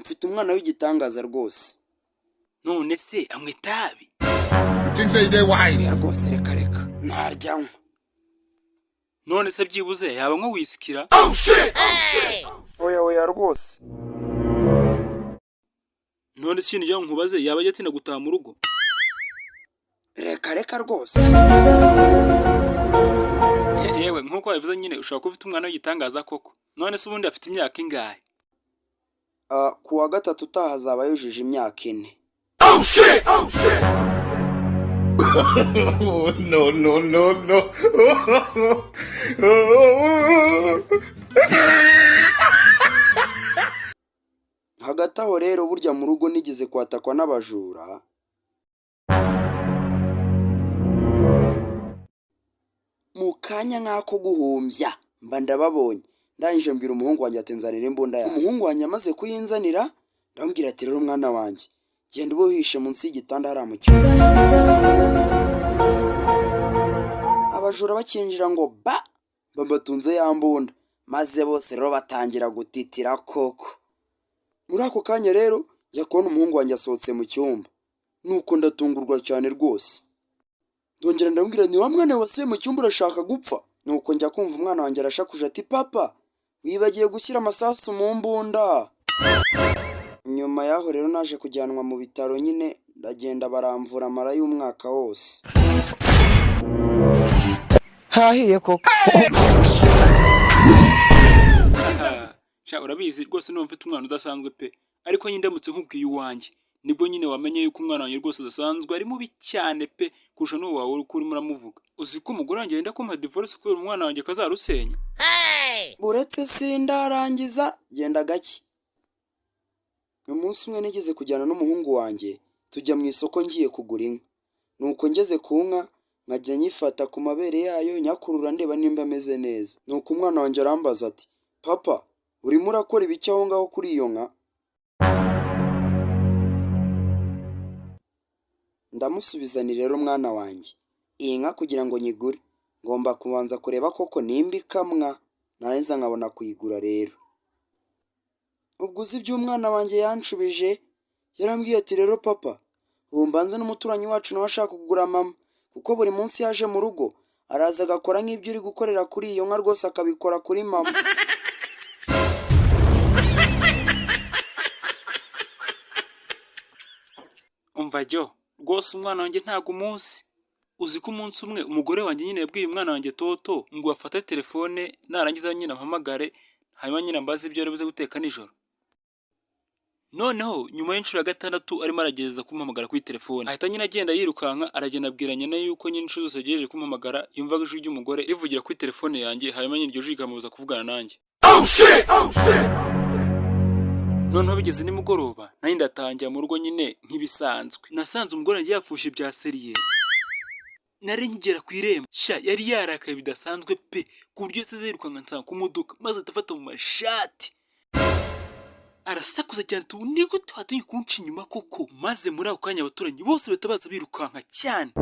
mfite umwana w'igitangaza rwose. None se anywa itabi? Oya rwose reka ntaryanywa. None se byibuze yaba nko wisikira? Oya rwose. None se njya nkubaze yaba yatina gutaha mu rugo? Reka rwose. Yewe nkuko wabivuze nyine ushobora kuba ufite umwana w'igitangaza koko. None se ubundi afite imyaka ingahe? Ku wa gatatu utaha azaba yujuje imyaka 4. No. Hagati aho rero burya mu rugo nigeze kwatakwa n'abajura. Mu kanya nk'ako guhumbya mba ndababonye. Ndangije mbwira umuhungu wanjye ati nzanira imbunda yawe. Umuhungu wanjye amaze kuyinzanira ndambwira ati rero mwana wanjye genda ubuhishe munsi y'igitanda hariya mu cyumba. Abajura bakinjira ngo babatunze ya mbunda maze bose rero batangira gutitira koko. Muri ako kanya rero njya kubona umuhungu wanjye asohotse mu cyumba, nuko ndatungurwa cyane rwose. Ndongera ndambwira ni wa mwana wasuye mu cyumba urashaka gupfa? Nuko njya kumva umwana wanjye arashakuje ati papa wibagiye gushyira amasasu mu mbunda. Nyuma yaho rero naje kujyanwa mu bitaro nyine ndagenda baramvura amara y'umwaka wose. Hahiye koko. Urabizi rwose no mfite umwana udasanzwe pe, ariko nyindamutse nkubwiye uwanjye nibwo nyine wamenye yuko umwana wanjye rwose udasanzwe ari mubi cyane pe kurusha n'uwo wawe uri kurimo uramuvuga. Uzi ko umugore wanjye yenda kumpa divorce kubera umwana wanjye kazarusenya? Uretse sindarangiza genda gake. Umunsi umwe nigeze kujyana n'umuhungu wanjye tujya mu isoko ngiye kugura inka. Nuko ngeze ku nka nkajya nyifata ku mabere yayo nyakurura ndeba nimba ameze neza. Nuko umwana wanjye arambaza ati papa urimo urakora ibiki aho ngaho kuri iyo nka? Ndamusubizani rero mwana wanjye iyi nka kugira ngo nyigure ngomba kubanza kureba koko nimba ikamwa narangiza nkabona kuyigura rero. Ubwo uzi iby'umwana wanjye yanshubije yarambwiye ati rero papa ubu mbanza n'umuturanyi wacu nawe ashaka kugura mama, kuko buri munsi yaje mu rugo araza agakora nk'ibyo uri gukorera kuri iyo nka rwose akabikora kuri mama. Umva jyo rwose umwana wanjye ntago umunsi. Uzi ko umunsi umwe umugore wanjye nyine yabwiye umwana wanjye Toto ngo afate telefone narangiza nyine ampamagare hanyuma nyine ambaze ibyo ari buze guteka nijoro. Noneho nyuma y'inshuro ya 6 arimo aragereza kumpamagara kuri telefone ahita nyine agenda yirukanka aragenda abwira nyina yuko nyine inshuro zose agejeje kumpamagara yumvaga ijwi ry'umugore rivugira kuri telefone yanjye hanyuma nyine iryo jwi rikamubuza kuvugana nanjye. Noneho bigeze nimugoroba nari ndatangira mu rugo nyine nk'ibisanzwe. Nasanze umugore wanjye yapfushe bya seriye. Nari nkigera ku irembo yari yarakaye bidasanzwe pe ku buryo yasize yirukanka nsanga ku modoka maze atafata mu mashati. Arasakuza cyane tubu ni gute watinye kunca inyuma koko, maze muri ako kanya abaturanyi bose batabaza birukanka cyane.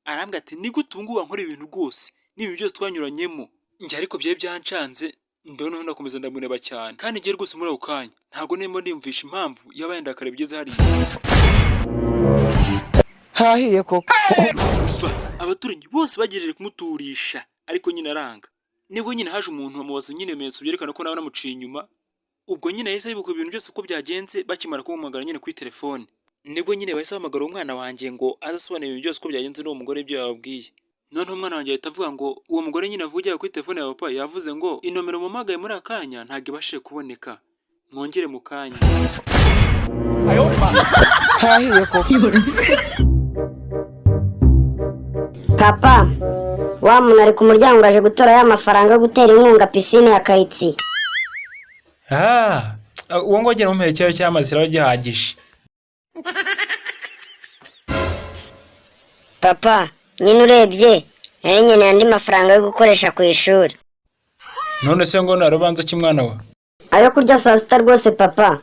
Arambwira ati ni gute ubu ngubu wankora ibintu rwose n'ibi byose twanyuranyemo. Njye ariko byari byancanze ndoneho ndakomeza ndamureba cyane kandi ngiye rwose muri ako kanya ntago nemo ndiyumvisha impamvu yaba yenda kare bigeze hariya. Hahiye koko. Abaturanyi bose bagejeje kumuturisha ariko nyine aranga. Nibwo nyine haje umuntu amubaza nyine ibimenyetso byerekana ko nawe namuciye inyuma. Ubwo nyine yahise yibuka ibintu byose uko byagenze bakimara kumpamagara nyine kuri telefone. Nibwo nyine bahise bahamagara umwana wanjye ngo azasobanura ibintu byose uko byagenze n'uwo mugore ibyo yababwiye. Noneho umwana wanjye ahita avuga ngo uwo mugore nyine avugira kuri telefone ya papa yavuze ngo inomero mumagaye muri akanya ntago ibashije kuboneka mwongere mu kanya. Hahiye koko. Papa wa muntu ari ku muryango aje gutora ya mafaranga yo gutera inkunga pisine ya Kayitsi. Uwo ngogera umperekeyo cyamaze rero gihagije. Papa nyine urebye nari nyine andi mafaranga yo gukoresha ku ishuri. None se ngo narubanza kimwana wa? Ayo kurya saa sita rwose papa.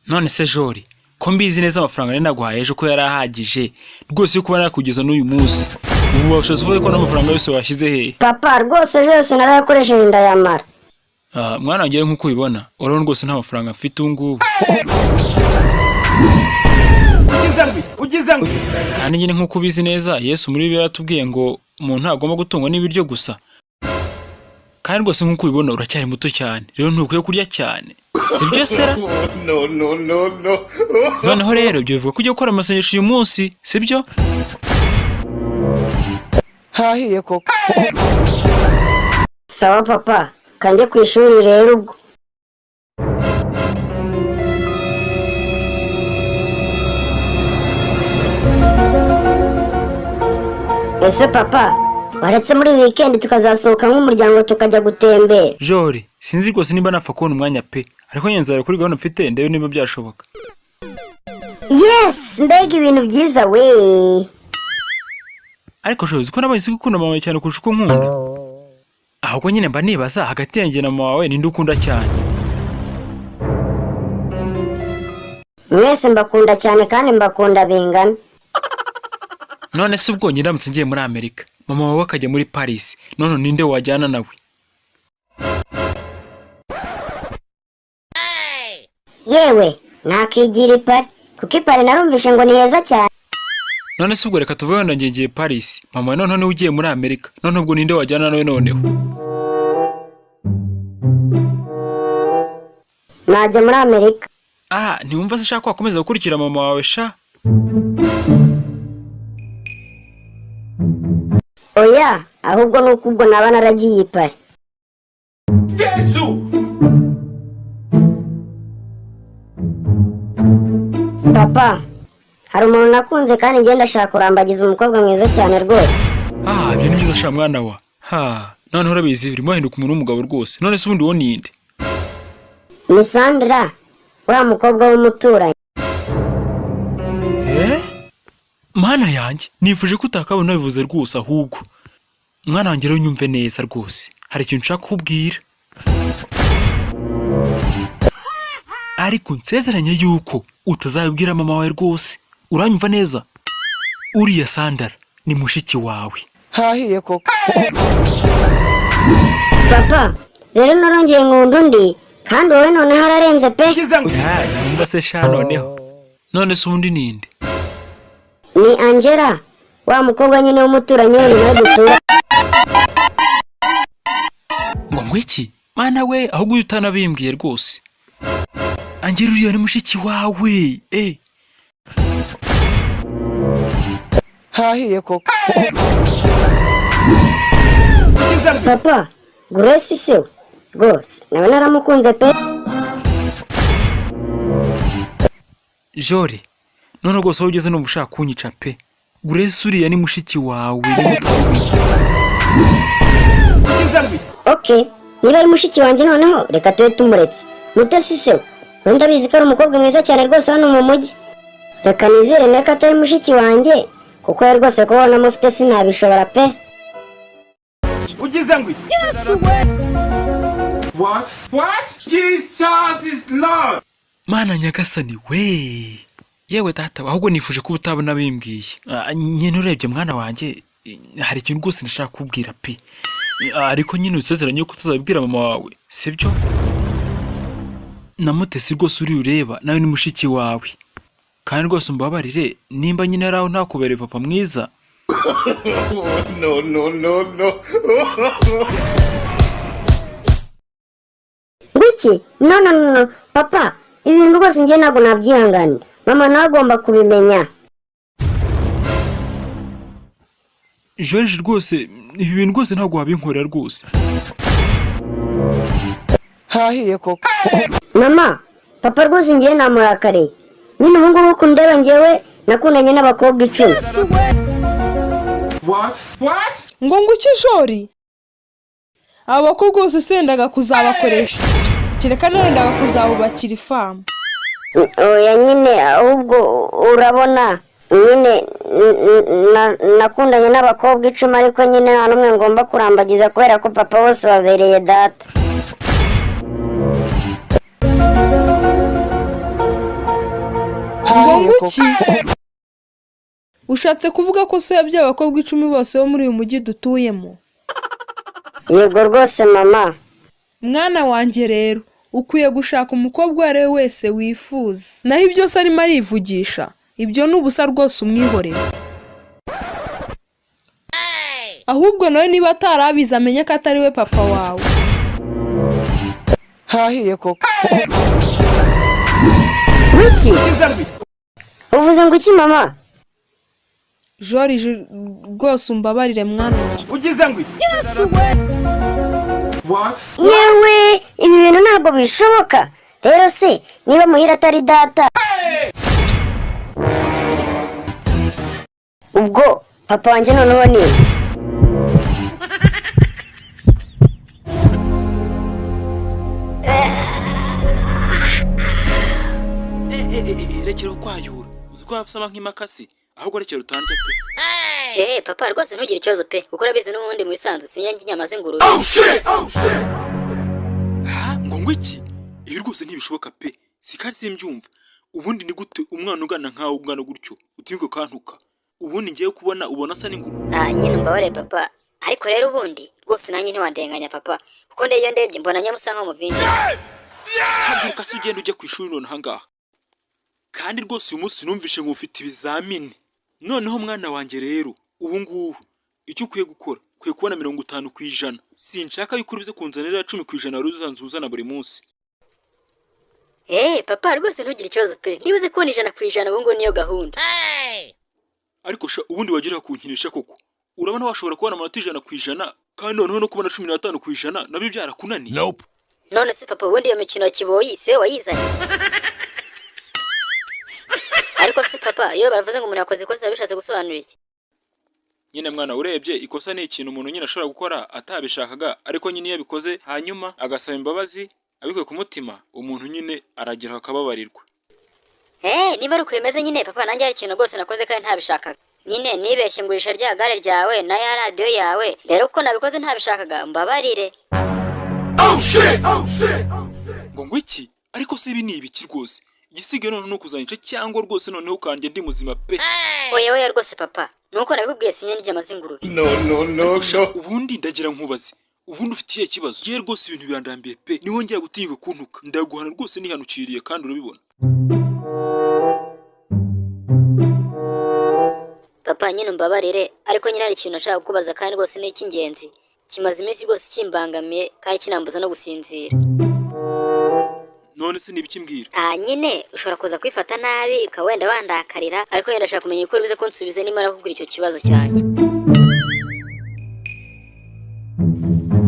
None se Jori ko mbizi neza amafaranga nari naguhaye ejo ko yari ahagije rwose yo kuba nakugeza n'uyu munsi. Ubu washoze uvuye ko n'amafaranga yose washyize he? Papa rwose ejo yose narayakoresheje ndayamara. Mwana wanjye nk'uko ubibona urabona rwose nta mafaranga mfite ubu ngubu. Kandi nyine nk'uko ubizi neza Yesu muri Bibiliya yatubwiye ngo umuntu ntagomba gutungwa n'ibiryo gusa. Kandi rwose nk'uko ubibona uracyari muto cyane rero ntukwiye kurya cyane, sibyo sera? No. Noneho rero ibyo bivuga ko ugiye gukora amasengesho uyu munsi, sibyo? hahiye koko. Sawa papa, kanjye ku ishuri rero ubwo. Ese papa, waretse muri weekend tukazasohoka nk'umuryango tukajya gutembera? Jori, sinzi rwose nimba napfa kubona umwanya pe, ariko nyenzara kuri gahunda mfite ndebe niba byashoboka. Yes, mbega ibintu byiza we. Ariko Jori, ko nabaye gukunda mama cyane kurusha uko nkunda. Ahubwo nyine mba nibaza hagati yanjye na mama wawe ninde ukunda cyane. Mwese mbakunda cyane kandi mbakunda bingana. None se ubwo ndamutse ngiye muri Amerika, mama wawe akajya muri Paris, none ninde wajyana nawe? Yewe, nakigira ipari, kuko ipari narumvishe ngo ni heza cyane. None se ubwo reka tuve wenda ngiye Paris, mama none ugiye muri Amerika, none ubwo ninde wajyana nawe noneho? Najya muri Amerika. Ntiwumva se shaka wakomeza gukurikira mama wawe sha? Oya, ahubwo nuko ubwo naba naragiye ipari. Yesu! Papa, hari umuntu nakunze kandi ngenda ndashaka kurambagiza umukobwa mwiza cyane rwose. Ibyo ni byiza sha mwana wa. None urabizi urimo hinduka umuntu w'umugabo rwose. None se ubundi wo ninde? Ni Sandra, wa mukobwa w'umuturanyi. Mana yanjye, nifuje ko utakabona bivuze rwose ahubwo. Mwana wanjye rero nyumve neza rwose. Hari ikintu nshaka kubwira. Ariko nsezeranye yuko utazabibwira mama wawe rwose. Uranyumva neza? Uriya Sandra ni mushiki wawe. hahiye koko. Papa, rero narongeye nkunda undi kandi wowe none hararenze pe. Nyumva se sha noneho. None se ubundi ninde? Ni Angela, wa mukobwa nyine w'umuturanyi we nawe dutura. Ngo iki? Mana we, ahubwo utanabimbwiye rwose. Angela uriya ni mushiki wawe. hahiye koko. Papa, Grace se rwose nawe naramukunze pe. Jori, none rwose aho ugeze numva ushaka kunyica pe. Grace uriya ni mushiki wawe ni mutabizi. Okay, niba ari mushiki wanjye noneho reka tube tumuretse. Mutesi se wenda abizi ko ari umukobwa mwiza cyane rwose hano mu mujyi. Reka nizere neka atari mushiki wanjye kuko we rwose kubona mufite sinabishobora pe. Ugize ngo What? Jesus is Lord. Mana nyagasani we. Yewe data, ahubwo nifuje ko utabona bimbwiye. Nyine urebye mwana wanjye hari ikintu rwose nashaka kubwira pe. Ariko nyine usezeranye ko utazabibwira mama wawe, sibyo? Namutesi rwose uri ureba nawe ni mushiki wawe. Kandi rwose umbabarire nimba nyine araho ntakubereye papa mwiza. No. Wiki? No. Papa, ibintu rwose njye ntabwo nabyihangana. Mama nawe agomba kubimenya. George rwose ibi bintu rwose ntabwo wabinkorera rwose. hahiye koko. Mama, papa rwose njye namurakariye. Nyine ubu ngubu kundeba njyewe nakundanye n'abakobwa 10. What? Ngo nguki Jori? Abo bakobwa bose sendaga kuzabakoresha. Kereka nendaga kuzabubakira ifamu. Oya nyine ahubwo urabona nyine nakundanye n'abakobwa 10 ariko nyine nta numwe ngomba kurambagiza kubera ko papa bose babereye data. hahiye koko. Ushatse kuvuga ko so yabyaye abakobwa 10 bose bo muri uyu mujyi dutuyemo? Yego rwose mama. mwana wanjye rero ukwiye gushaka umukobwa uwo ari we wese wifuza, naho ibyo se arimo arivugisha ibyo ni ubusa rwose, umwihorere. Ahubwo nawe niba atarabizi amenye ko atari we papa wawe. hahiye koko. Wiki uvuze ngo iki mama? Joriji rwose umbabarire mwana wanjye. ugize ngo what? Yewe ibi bintu ntabwo bishoboka. Rero se niba muhira atari data, ubwo papa wanjye noneho ni rekera kwayura uzi ko wabusama nk'imakasi ahubwo rekera utandya pe. Papa rwose ntugire ikibazo pe, kuko urabizi n'ubundi mu bisanzwe sinyange inyama z'ingurube. ngo iki ibi rwose ntibishoboka pe, si kandi simbyumva. Ubundi ni gute umwana ugana nkawe ungana gutyo utinyuka kantuka? Ubundi ngiye kubona ubona asa n'ingurube. Nyine mbabare papa, ariko rero ubundi rwose nanjye ntiwandenganya papa, kuko iyo ndebye mbona nyamusa nk'umuvindi. Haguruka se ugenda ujya ku ishuri none ahangaha. Kandi rwose uyu munsi numvishe ngo ufite ibizamini. Noneho mwana wanjye rero ubu ngubu icyo ukwiye gukora ukwiye kubona 50%. Sinshaka yuko urubize kunzanira 10% wari uzanzuzana buri munsi. Papa rwose ntugire ikibazo pe, niba uzi kubona 100% ubu ngo niyo gahunda. Ariko sha ubundi wagira kunkinisha koko. Urabona washobora kubona amanota 100% kandi noneho no kubona 15% nabyo byarakunaniye. Nope. None se papa ubundi iyo mikino kiboyi se wayizanye? Ariko se papa iyo bavuze ngo umuntu yakoze ikosa bishatse gusobanura iki? Nyine mwana urebye ikosa ni ikintu umuntu nyine ashobora gukora atabishakaga, ariko nyine iyo bikoze hanyuma agasaba imbabazi abikuye ku mutima, umuntu nyine aragira akababarirwa. Niba ari uko bimeze nyine papa, nanjye hari ikintu rwose nakoze kandi ntabishakaga. Nyine nibeshye ngurisha rya gare ryawe na ya radio yawe, rero uko nabikoze ntabishakaga mbabarire. Ngo iki? Ariko se ibi ni ibiki rwose? Igisigaye none no kuzanyica cyangwa rwose noneho ukanje ndi muzima pe. Oya rwose papa, nuko nabikubwiye sinye inyama z'ingurube. No. Ubundi ndagira nkubaze, ubundi ufitiye ikibazo? Giye rwose ibintu birandambiye pe, niho ngira gutinyuka kuntuka. Ndaguhana rwose nihanukiriye kandi urabibona. Papa nyine umbabarire, ariko nyine hari ikintu nshaka kukubaza kandi rwose ni icy'ingenzi. Kimaze iminsi rwose kimbangamiye kandi kinambuza no gusinzira. None se nibiki mbwira? Nyine ushobora kuza kwifata nabi ukawenda wandakarira, ariko yenda ndashaka kumenya uko bize kunsubiza nimara kugura icyo kibazo cyanjye.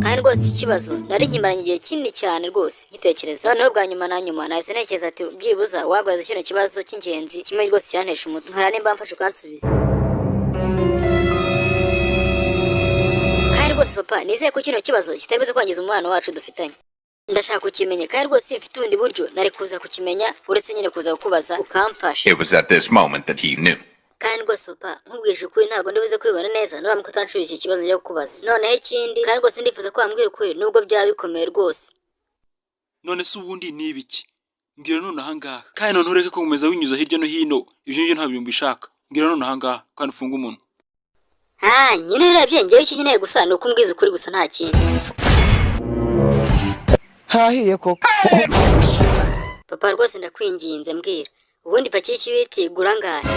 Kandi rwose iki kibazo nari nkimaranye igihe kinini cyane rwose gitekereza. Noneho bwa nyuma na nyuma nahise ntekereza ati byibuza wagwaza kino kibazo cy'ingenzi kimwe rwose cyantesha umutwe, nkara nimba mfashe ukansubiza. Kandi rwose papa nizeye ko kino kibazo kitari buze kwangiza umubano wacu dufitanye. Ndashaka kukimenya kandi rwose mfite ubundi buryo nari kuza kukimenya uretse nyine kuza kukubaza ukamfasha. It was at this moment that he knew. Kandi rwose papa nkubwije ukuri ntabwo ndibuze kwibona neza nuramuka utanshubije iki kibazo njya kukubaza. Noneho ikindi kandi rwose ndifuza ko wambwira ukuri nubwo byaba bikomeye rwose. None se ubundi ni ibiki? Mbwira none ahangaha. Kandi none ureke ko umeza winyuza hirya no hino. Ibyo ngibyo ntabyo mbishaka. Mbwira none ahangaha kandi ufunga umuntu. Nyine urebye ngewe iki nkeneye gusa ni uko umbwiza ukuri gusa nta kindi. hahiye koko. Papa rwose ndakwinginze mbwira, ubundi paki y'ikibiti gura ngahe?